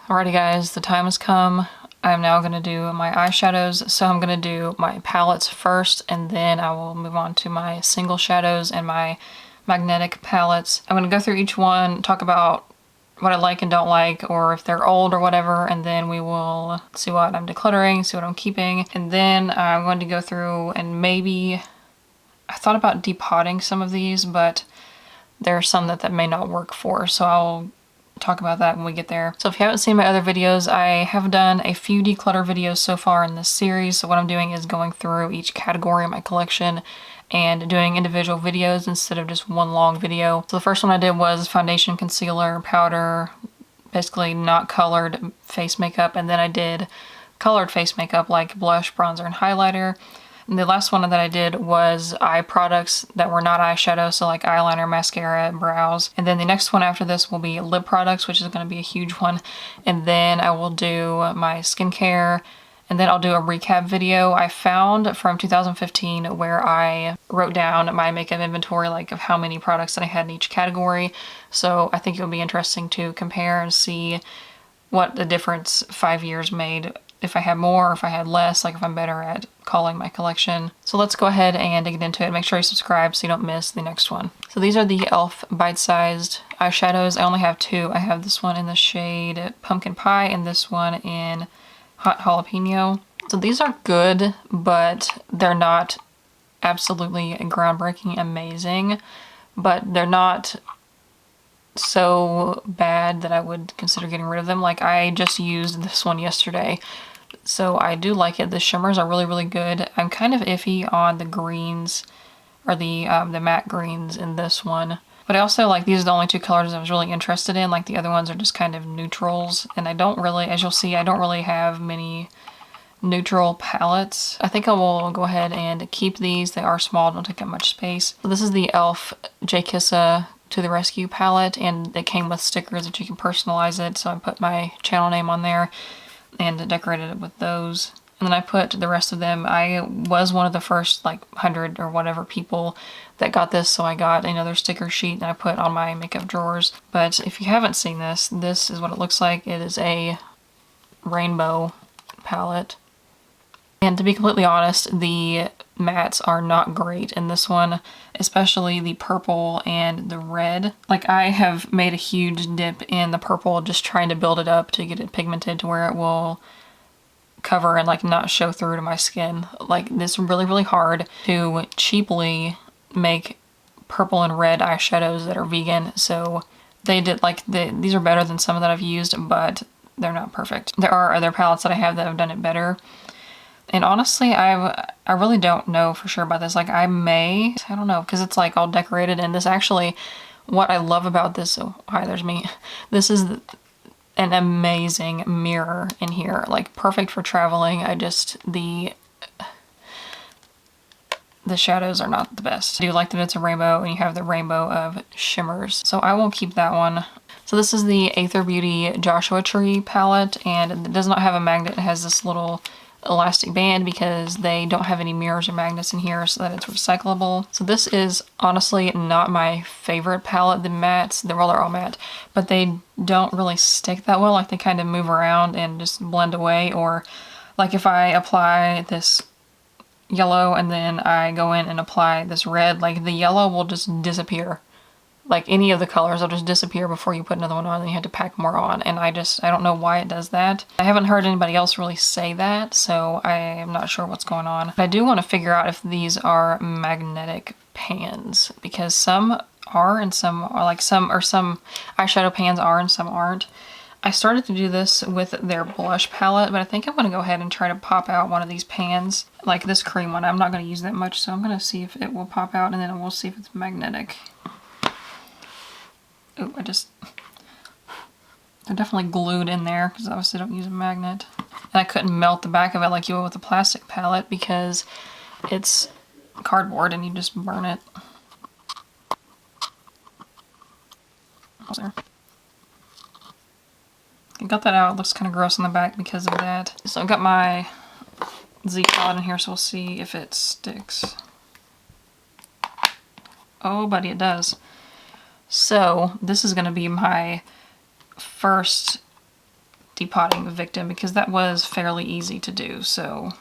Alrighty guys, the time has come. I'm now going to do my eyeshadows. So I'm going to do my palettes first, and then I will move on to my single shadows and my magnetic palettes. I'm going to go through each one, talk about what I like and don't like, or if they're old or whatever, and then we will see what I'm decluttering, see what I'm keeping. And then I'm going to go through and maybe, I thought about depotting some of these, but there are some that may not work for, so I'll talk about that when we get there. So if you haven't seen my other videos, I have done a few declutter videos so far in this series. So what I'm doing is going through each category in my collection and doing individual videos instead of just one long video. So the first one I did was foundation, concealer, powder, basically not colored face makeup, and then I did colored face makeup like blush, bronzer, and highlighter. And the last one that I did was eye products that were not eyeshadow, so like eyeliner, mascara, brows. And then the next one after this will be lip products, which is going to be a huge one. And then I will do my skincare, and then I'll do a recap video I found from 2015 where I wrote down my makeup inventory, like of how many products that I had in each category. So I think it'll be interesting to compare and see what the difference 5 years made. If I had more, or if I had less, like if I'm better at calling my collection. So let's go ahead and get into it. Make sure you subscribe so you don't miss the next one. So these are the e.l.f. bite-sized eyeshadows. I only have two. I have this one in the shade Pumpkin Pie and this one in Hot Jalapeno. So these are good, but they're not absolutely groundbreaking amazing, but they're not so bad that I would consider getting rid of them. Like I just used this one yesterday, so I do like it. The shimmers are really, really good. I'm kind of iffy on the greens, or the matte greens in this one. But I also like, these are the only two colors I was really interested in. Like the other ones are just kind of neutrals, and I don't really, as you'll see, I don't really have many neutral palettes. I think I will go ahead and keep these. They are small, don't take up much space. So this is the e.l.f. J. Kissa To The Rescue palette, and it came with stickers that you can personalize it, so I put my channel name on there and decorated it with those. And then I put the rest of them. I was one of the first like 100 or whatever people that got this, so I got another sticker sheet that I put on my makeup drawers. But if you haven't seen this, this is what it looks like. It is a rainbow palette. And to be completely honest, the mattes are not great in this one, especially the purple and the red. Like I have made a huge dip in the purple, just trying to build it up to get it pigmented to where it will cover and like not show through to my skin. Like this is really, really hard to cheaply make purple and red eyeshadows that are vegan. So they did like, these are better than some that I've used, but they're not perfect. There are other palettes that I have that have done it better. And honestly, I really don't know for sure about this. Like I don't know, because it's like all decorated, and this actually, what I love about this, oh hi, there's me. This is an amazing mirror in here, like perfect for traveling. The shadows are not the best. I do like that it's a rainbow and you have the rainbow of shimmers. So I will keep that one. So this is the Aether Beauty Joshua Tree palette, and it does not have a magnet. It has this little elastic band because they don't have any mirrors or magnets in here so that it's recyclable. So this is honestly not my favorite palette. The mattes, they're all matte, but they don't really stick that well. Like they kind of move around and just blend away. Or like if I apply this yellow and then I go in and apply this red, like the yellow will just disappear. Like any of the colors will just disappear before you put another one on, and you have to pack more on. And I don't know why it does that. I haven't heard anybody else really say that, so I am not sure what's going on. But I do want to figure out if these are magnetic pans, because some are and some are, like some eyeshadow pans are and some aren't. I started to do this with their blush palette, but I think I'm going to go ahead and try to pop out one of these pans, like this cream one. I'm not going to use that much, so I'm going to see if it will pop out, and then we'll see if it's magnetic. Oh, they're definitely glued in there because obviously I don't use a magnet. And I couldn't melt the back of it like you would with a plastic palette because it's cardboard and you just burn it. There. I got that out. It looks kind of gross on the back because of that. So I've got my Z-Pod in here, so we'll see if it sticks. Oh, buddy, it does. So this is going to be my first depotting victim because that was fairly easy to do. So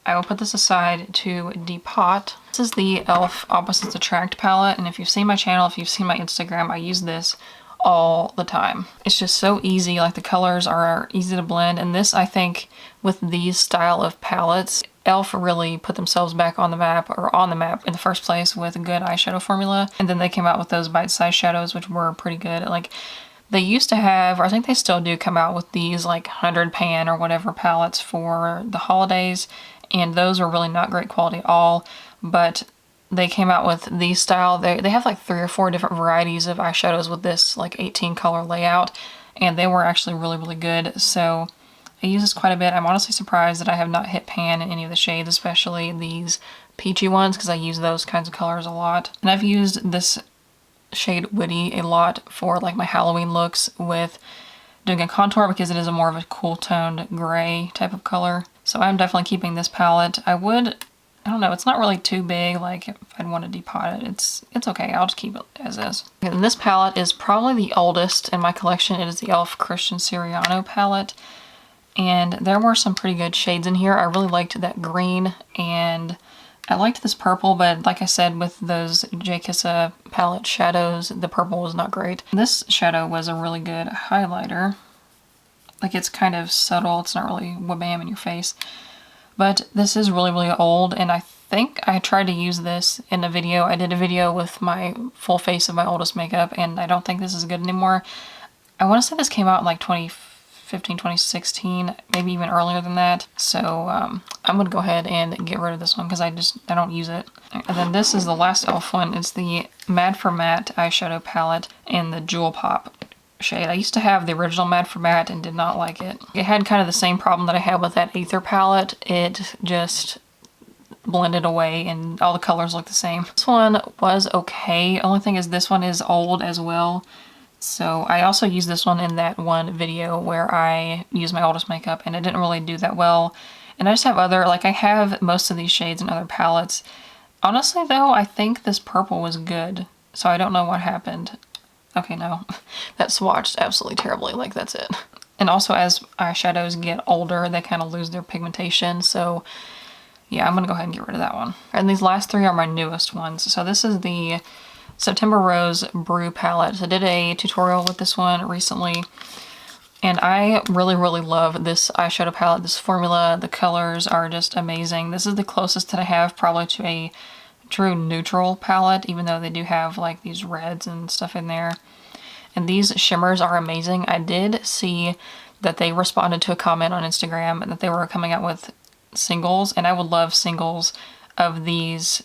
I will put this aside to depot. This is the e.l.f. Opposites Attract palette, and if you've seen my channel, if you've seen my Instagram, I use this all the time. It's just so easy, like the colors are easy to blend, and this, I think, with these style of palettes, e.l.f. really put themselves back on the map, or on the map in the first place, with a good eyeshadow formula. And then they came out with those bite-sized shadows, which were pretty good. Like, they used to have, or I think they still do, come out with these like 100 pan or whatever palettes for the holidays, and those are really not great quality at all. But they came out with these style. They have like 3 or 4 different varieties of eyeshadows with this like 18 color layout, and they were actually really, really good. So I use this quite a bit. I'm honestly surprised that I have not hit pan in any of the shades, especially these peachy ones, because I use those kinds of colors a lot. And I've used this shade Witty a lot for like my Halloween looks with doing a contour, because it is a more of a cool toned gray type of color. So I'm definitely keeping this palette. I don't know, it's not really too big, like if I'd want to depot it, it's okay, I'll just keep it as is. And this palette is probably the oldest in my collection. It is the e.l.f. Christian Siriano palette, and there were some pretty good shades in here. I really liked that green, and I liked this purple, but like I said, with those J. Kissa palette shadows, the purple was not great. This shadow was a really good highlighter. Like, it's kind of subtle, it's not really wha-bam in your face. But this is really, really old, and I think I tried to use this in a video. I did a video with my full face of my oldest makeup, and I don't think this is good anymore. I want to say this came out in like 2015, 2016, maybe even earlier than that. So I'm going to go ahead and get rid of this one because I don't use it. And then this is the last e.l.f. one. It's the Mad for Matte eyeshadow palette in the Jewel Pop shade. I used to have the original Mad for Matte and did not like it. It had kind of the same problem that I had with that Aether palette. It just blended away and all the colors look the same. This one was okay. Only thing is this one is old as well. So I also used this one in that one video where I used my oldest makeup, and it didn't really do that well. And I just have other, like I have most of these shades in other palettes. Honestly though, I think this purple was good. So I don't know what happened. Okay, no, that swatched absolutely terribly, like that's it. And also as eyeshadows get older, they kind of lose their pigmentation, so yeah, I'm gonna go ahead and get rid of that one. And these last 3 are my newest ones. So this is the September Rose Brew palette. So I did a tutorial with this one recently, and I really, really love this eyeshadow palette, this formula. The colors are just amazing. This is the closest that I have probably to a true neutral palette, even though they do have like these reds and stuff in there. And these shimmers are amazing. I did see that they responded to a comment on Instagram that they were coming out with singles, and I would love singles of these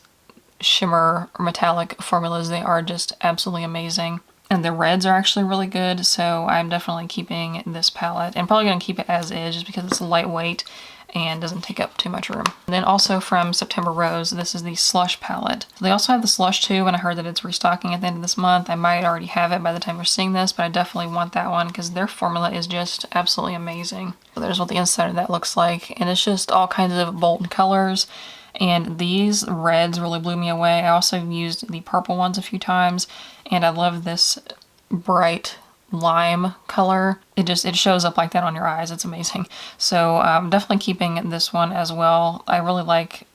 shimmer or metallic formulas. They are just absolutely amazing. And the reds are actually really good, so I'm definitely keeping this palette, and probably going to keep it as is just because it's lightweight and doesn't take up too much room. And then also from September Rose, this is the Slush palette. They also have the Slush too, and I heard that it's restocking at the end of this month. I might already have it by the time you're seeing this, but I definitely want that one because their formula is just absolutely amazing. So there's what the inside of that looks like, and it's just all kinds of bold colors. And these reds really blew me away. I also used the purple ones a few times, and I love this bright lime color. It shows up like that on your eyes. It's amazing. So I'm definitely keeping this one as well. I really like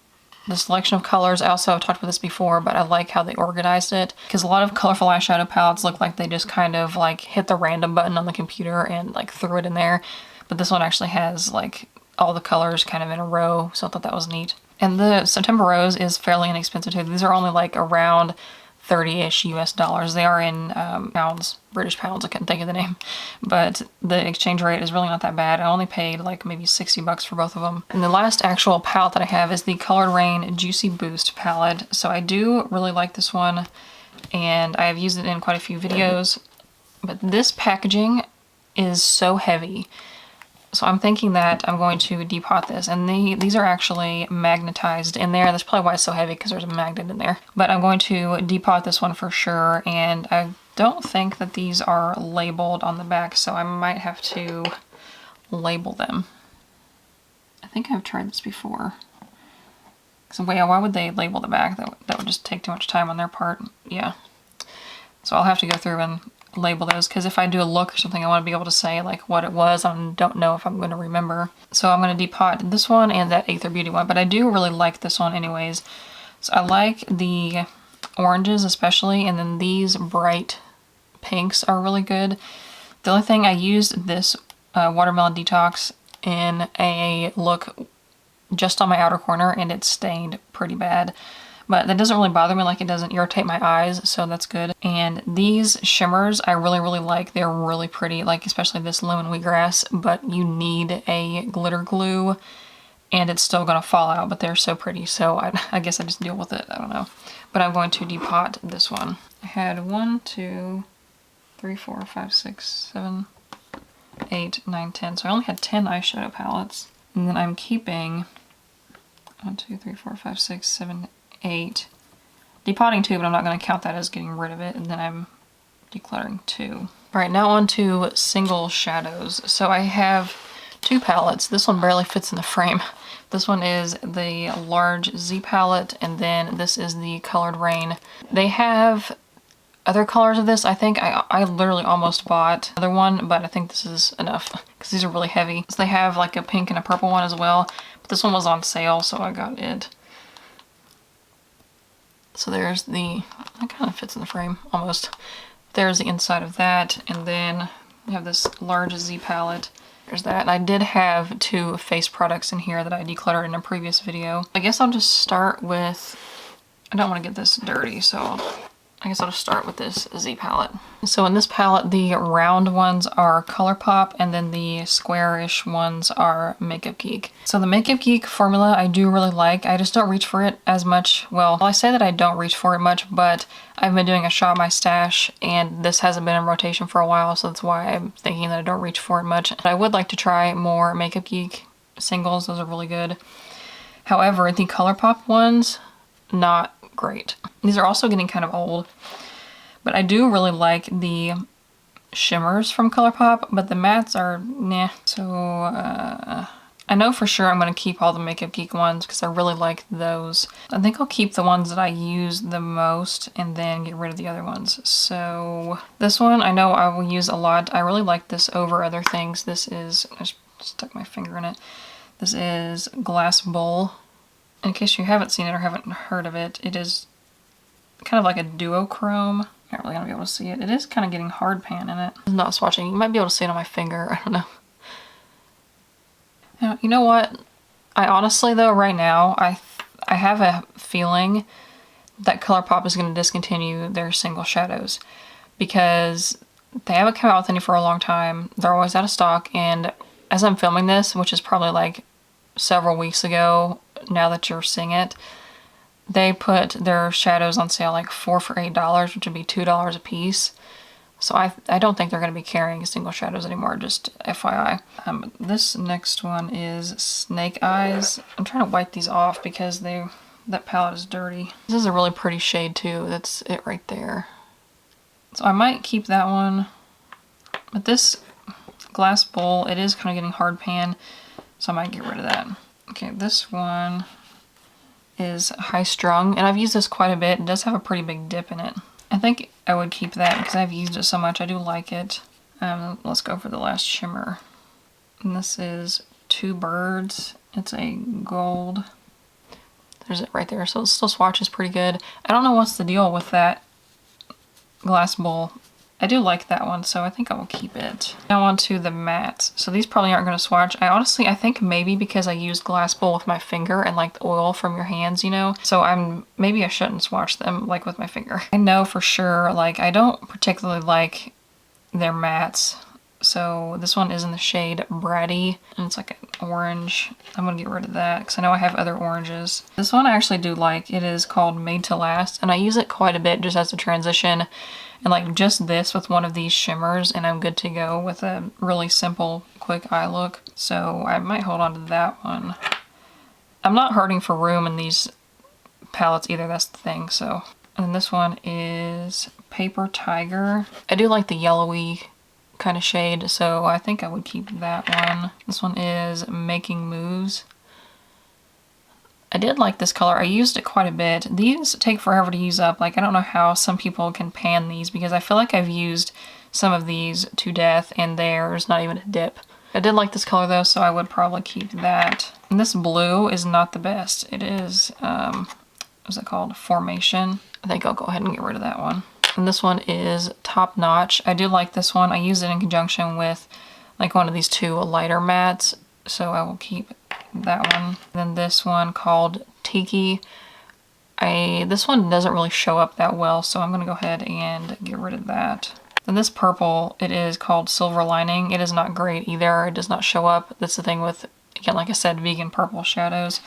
the selection of colors. I also have talked about this before, but I like how they organized it, because a lot of colorful eyeshadow palettes look like they just kind of like hit the random button on the computer and like threw it in there. But this one actually has like all the colors kind of in a row, so I thought that was neat. And the September Rose is fairly inexpensive too. These are only like around 30-ish US dollars. They are in pounds, British pounds, I couldn't think of the name. But the exchange rate is really not that bad. I only paid like maybe 60 bucks for both of them. And the last actual palette that I have is the Colored Rain Juicy Boost palette. So I do really like this one, and I have used it in quite a few videos. But this packaging is so heavy. So I'm thinking that I'm going to depot this, and these are actually magnetized in there. That's probably why it's so heavy, because there's a magnet in there. But I'm going to depot this one for sure, and I don't think that these are labeled on the back, so I might have to label them. I think I've tried this before. So why would they label the back? That would just take too much time on their part. Yeah. So I'll have to go through and label those, because if I do a look or something, I want to be able to say like what it was. I don't know if I'm going to remember. So I'm going to depot this one and that Aether Beauty one, but I do really like this one anyways. So I like the oranges especially, and then these bright pinks are really good. The only thing, I used this Watermelon Detox in a look just on my outer corner and it stained pretty bad. But that doesn't really bother me, like it doesn't irritate my eyes, so that's good. And these shimmers I really, really like. They're really pretty, like especially this Lemon Wheatgrass, but you need a glitter glue and it's still gonna fall out, but they're so pretty, so I guess I just deal with it, I don't know. But I'm going to depot this one. I had 1, 2, 3, 4, 5, 6, 7, 8, 9, 10. So I only had 10 eyeshadow palettes. And then I'm keeping 1, 2, 3, 4, 5, 6, 7, 8. Depotting 2, but I'm not going to count that as getting rid of it. And then I'm decluttering 2. All right, now on to single shadows. So I have 2 palettes. This one barely fits in the frame. This one is the large Z palette, and then this is the Colored Rain. They have other colors of this. I think I literally almost bought another one, but I think this is enough because these are really heavy. So they have like a pink and a purple one as well, but this one was on sale, so I got it. So there's the, that kind of fits in the frame almost. There's the inside of that, and then we have this large Z palette. There's that, and I did have 2 face products in here that I decluttered in a previous video. I guess I'll just start with, I don't want to get this dirty, so I guess I'll just start with this Z palette. So in this palette, the round ones are ColourPop, and then the square-ish ones are Makeup Geek. So the Makeup Geek formula I do really like. I just don't reach for it as much. Well, I say that I don't reach for it much, but I've been doing a Shop My Stash, and this hasn't been in rotation for a while, so that's why I'm thinking that I don't reach for it much. But I would like to try more Makeup Geek singles. Those are really good. However, the ColourPop ones, not great. These are also getting kind of old, but I do really like the shimmers from ColourPop, but the mattes are nah. So I know for sure I'm going to keep all the Makeup Geek ones because I really like those. I think I'll keep the ones that I use the most and then get rid of the other ones. So this one I know I will use a lot. I really like this over other things. This is, I just stuck my finger in it. This is Glass Bowl. In case you haven't seen it or haven't heard of it, it is kind of like a duochrome. Not really gonna be able to see it. It is kind of getting hard pan in it. I'm not swatching. You might be able to see it on my finger. I don't know. Now, you know what? I honestly though, right now, I have a feeling that ColourPop is going to discontinue their single shadows because they haven't come out with any for a long time. They're always out of stock, and as I'm filming this, which is probably like several weeks ago, now that you're seeing it, they put their shadows on sale like 4 for $8, which would be $2 a piece. So I don't think they're going to be carrying single shadows anymore, just FYI. This next one is Snake Eyes. I'm trying to wipe these off because that palette is dirty. This is a really pretty shade too. That's it right there. So I might keep that one. But this Glass Bowl, it is kind of getting hard pan, so I might get rid of that. Okay, this one is High Strung, and I've used this quite a bit. It does have a pretty big dip in it. I think I would keep that because I've used it so much. I do like it. Let's go for the last shimmer. And this is Two Birds. It's a gold. There's it right there. So it still swatches pretty good. I don't know what's the deal with that Glass Bowl. I do like that one, so I think I will keep it. Now on to the mattes. So these probably aren't going to swatch. I think maybe because I used Glass Bowl with my finger and like the oil from your hands, you know? So maybe I shouldn't swatch them like with my finger. I know for sure, like I don't particularly like their mattes. So this one is in the shade Bratty, and it's like an orange. I'm going to get rid of that because I know I have other oranges. This one I actually do like. It is called Made to Last, and I use it quite a bit just as a transition. And like just this with one of these shimmers, and I'm good to go with a really simple, quick eye look. So I might hold on to that one. I'm not hurting for room in these palettes either, that's the thing. So, and this one is Paper Tiger. I do like the yellowy kind of shade, so I think I would keep that one. This one is Making Moves. I did like this color. I used it quite a bit. These take forever to use up. Like, I don't know how some people can pan these because I feel like I've used some of these to death, and there's not even a dip. I did like this color though, so I would probably keep that. And this blue is not the best. It is, what's it called? Formation. I think I'll go ahead and get rid of that one. And this one is Top Notch. I do like this one. I use it in conjunction with like one of these two lighter mattes, so I will keep that one. Then this one called Tiki. This one doesn't really show up that well, so I'm gonna go ahead and get rid of that. Then this purple, it is called Silver Lining. It is not great either. It does not show up. That's the thing with, again, like I said, vegan purple shadows,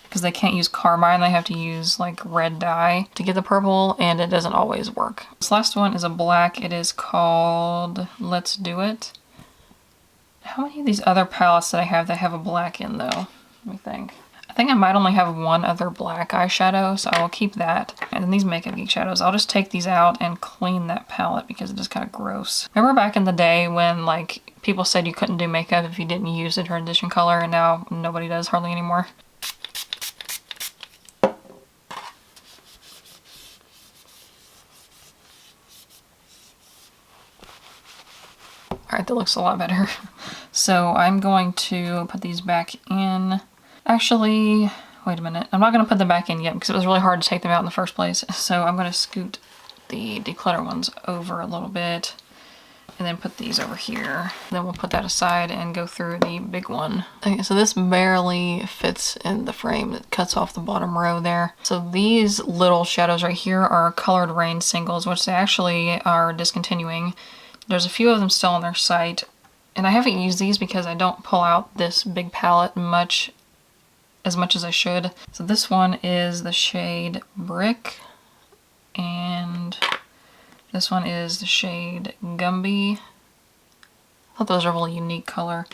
because they can't use carmine. They have to use like red dye to get the purple, and it doesn't always work. This last one is a black. It is called Let's Do It. How many of these other palettes that I have that have a black in though? Let me think. I think I might only have one other black eyeshadow, so I will keep that. And then these Makeup Geek shadows, I'll just take these out and clean that palette because it is kind of gross. Remember back in the day when like people said you couldn't do makeup if you didn't use a transition color, and now nobody does hardly anymore? Alright, that looks a lot better. So I'm going to put these back in. Actually, wait a minute. I'm not going to put them back in yet because it was really hard to take them out in the first place. So I'm going to scoot the Declutter ones over a little bit and then put these over here. Then we'll put that aside and go through the big one. Okay, so this barely fits in the frame. It cuts off the bottom row there. So these little shadows right here are Colored Rain singles, which they actually are discontinuing. There's a few of them still on their site, and I haven't used these because I don't pull out this big palette as much as I should. So this one is the shade Brick, and this one is the shade Gumby. I thought those are a really unique color.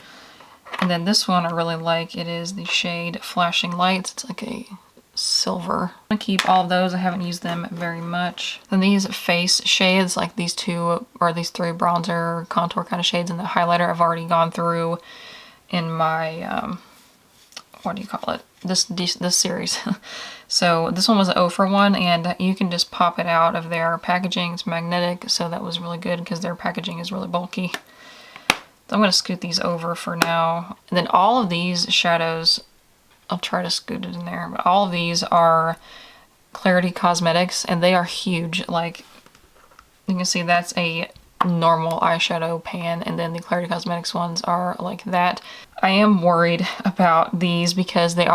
And then this one I really like. It is the shade Flashing Lights. It's like a silver. I'm gonna keep all of those. I haven't used them very much. Then these face shades, like these two or these three bronzer contour kind of shades, and the highlighter I've already gone through in my what do you call it? This series. So this one was an 0 for 1, and you can just pop it out of their packaging. It's magnetic, so that was really good because their packaging is really bulky. So I'm going to scoot these over for now. And then all of these shadows, I'll try to scoot it in there, but all of these are Clarity Cosmetics, and they are huge. Like, you can see that's a normal eyeshadow pan, and then the Clarity Cosmetics ones are like that. I am worried about these because they're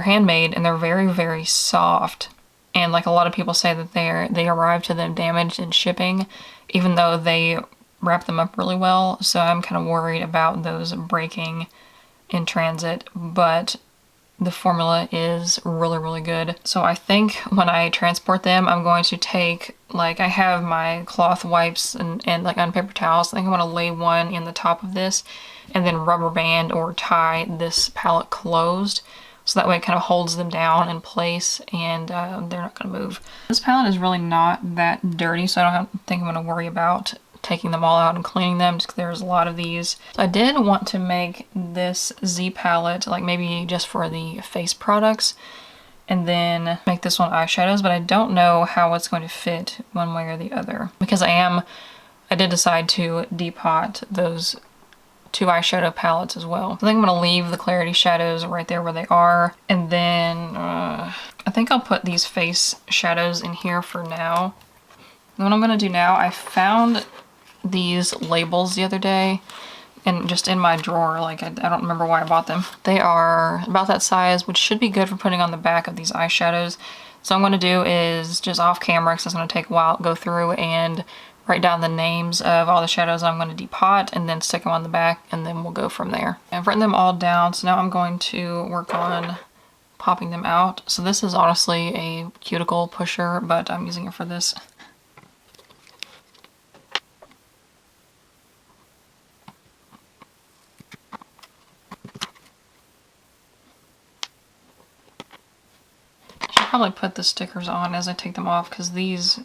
handmade and they're very, very soft. And like a lot of people say that they arrive to them damaged in shipping, even though they wrap them up really well. So I'm kind of worried about those breaking in transit, but the formula is really, really good. So I think when I transport them, I'm going to take, like, I have my cloth wipes and like on paper towels. I think I'm going to lay one in the top of this and then rubber band or tie this palette closed. So that way it kind of holds them down in place, and they're not going to move. This palette is really not that dirty, so I don't think I'm going to worry about taking them all out and cleaning them, just 'cause there's a lot of these. So I did want to make this Z palette, like maybe just for the face products, and then make this one eyeshadows, but I don't know how it's going to fit one way or the other, because I did decide to depot those two eyeshadow palettes as well. I think I'm going to leave the Clarity shadows right there where they are, and then I think I'll put these face shadows in here for now. And what I'm going to do now, I found these labels the other day and just in my drawer, like I don't remember why I bought them. They are about that size, which should be good for putting on the back of these eyeshadows. So what I'm going to do is just off camera, because it's going to take a while, go through and write down the names of all the shadows I'm going to depot and then stick them on the back, and then we'll go from there. I've written them all down, so now I'm going to work on popping them out. So this is honestly a cuticle pusher, but I'm using it for this. Probably put the stickers on as I take them off, because these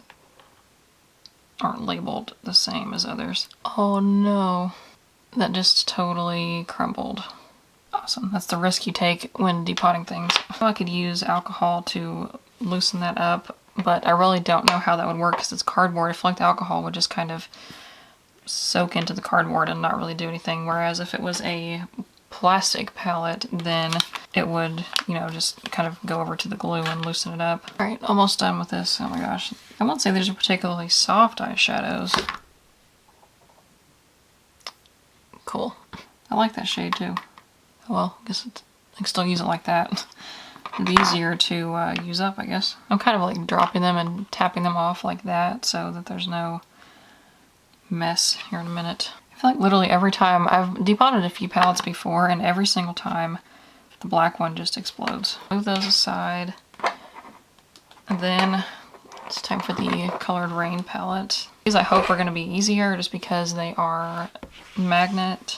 aren't labeled the same as others. Oh no, that just totally crumbled. Awesome, that's the risk you take when depotting things. I could use alcohol to loosen that up, but I really don't know how that would work because it's cardboard. I feel like the alcohol would just kind of soak into the cardboard and not really do anything. Whereas if it was a plastic palette, then it would, you know, just kind of go over to the glue and loosen it up. All right, almost done with this. Oh my gosh. I won't say these are particularly soft eyeshadows. Cool. I like that shade too. Oh well, I guess I can still use it like that. It'd be easier to use up, I guess. I'm kind of like dropping them and tapping them off like that so that there's no mess here in a minute. I feel like literally every time, I've depotted a few palettes before, and every single time the black one just explodes. Move those aside. And then it's time for the Colored Rain palette. These I hope are going to be easier just because they are magnetic.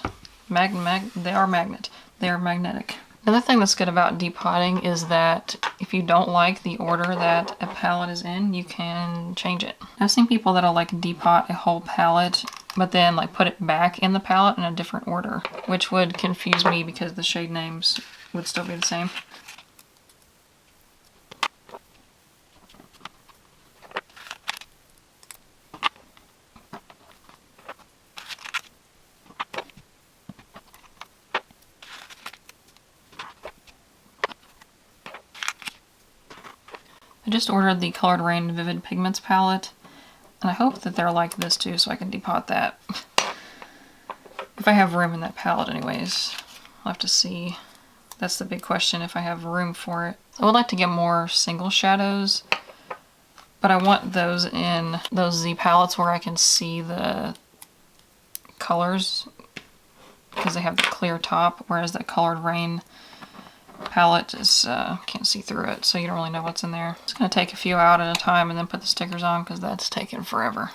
Another thing that's good about depotting is that if you don't like the order that a palette is in, you can change it. I've seen people that'll like depot a whole palette, but then like put it back in the palette in a different order, which would confuse me because the shade names would still be the same. I just ordered the Colored Rain Vivid Pigments palette, and I hope that they're like this too so I can depot that. If I have room in that palette anyways. I'll have to see. That's the big question, if I have room for it. I would like to get more single shadows, but I want those in those Z palettes where I can see the colors because they have the clear top, whereas that Colored Rain palette is can't see through it, so you don't really know what's in there. Just gonna take a few out at a time and then put the stickers on because that's taking forever.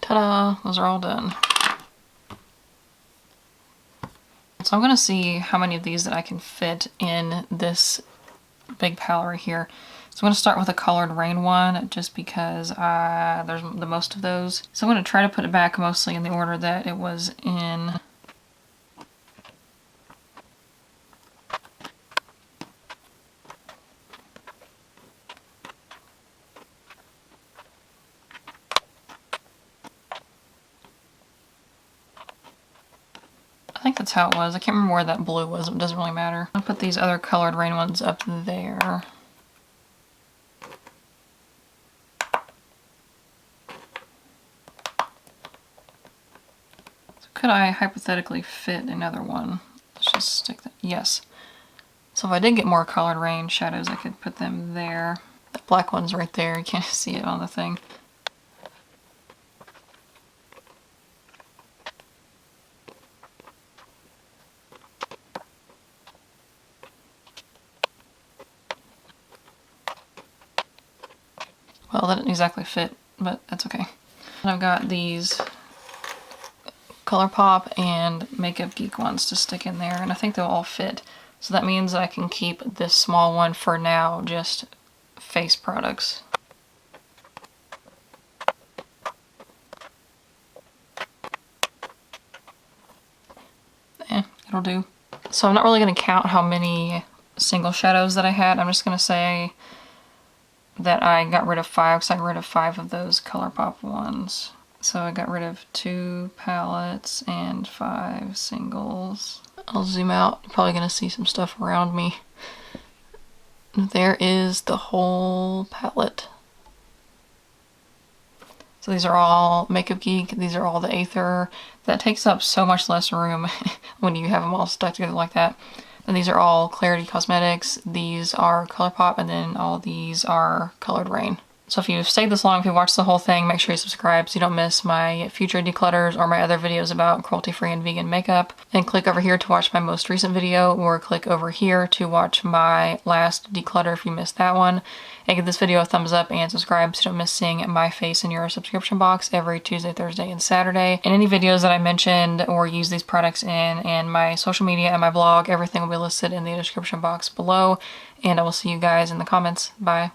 Ta-da! Those are all done. So I'm going to see how many of these that I can fit in this big palette right here. So I'm going to start with a Colored Rain one just because there's the most of those. So I'm going to try to put it back mostly in the order that it was in. I think that's how it was. I can't remember where that blue was, but it doesn't really matter. I'll put these other Colored Rain ones up there. So could I hypothetically fit another one? Let's just stick that. Yes. So if I did get more Colored Rain shadows, I could put them there. That black one's right there. You can't see it on the thing. Well, that didn't exactly fit, but that's okay. And I've got these ColourPop and Makeup Geek ones to stick in there, and I think they'll all fit. So that means I can keep this small one for now, just face products. It'll do. So I'm not really going to count how many single shadows that I had. I'm just going to say that I got rid of 5, because I got rid of 5 of those ColourPop ones. So I got rid of 2 palettes and 5 singles. I'll zoom out. You're probably going to see some stuff around me. There is the whole palette. So these are all Makeup Geek. These are all the Aether. That takes up so much less room when you have them all stuck together like that. And these are all Clarity Cosmetics, these are ColourPop, and then all these are Colored Rain. So if you've stayed this long, if you've watched the whole thing, make sure you subscribe so you don't miss my future declutters or my other videos about cruelty-free and vegan makeup. And click over here to watch my most recent video, or click over here to watch my last declutter if you missed that one. And give this video a thumbs up and subscribe so you don't miss seeing my face in your subscription box every Tuesday, Thursday, and Saturday. And any videos that I mentioned or use these products in, and my social media and my blog, everything will be listed in the description box below. And I will see you guys in the comments. Bye.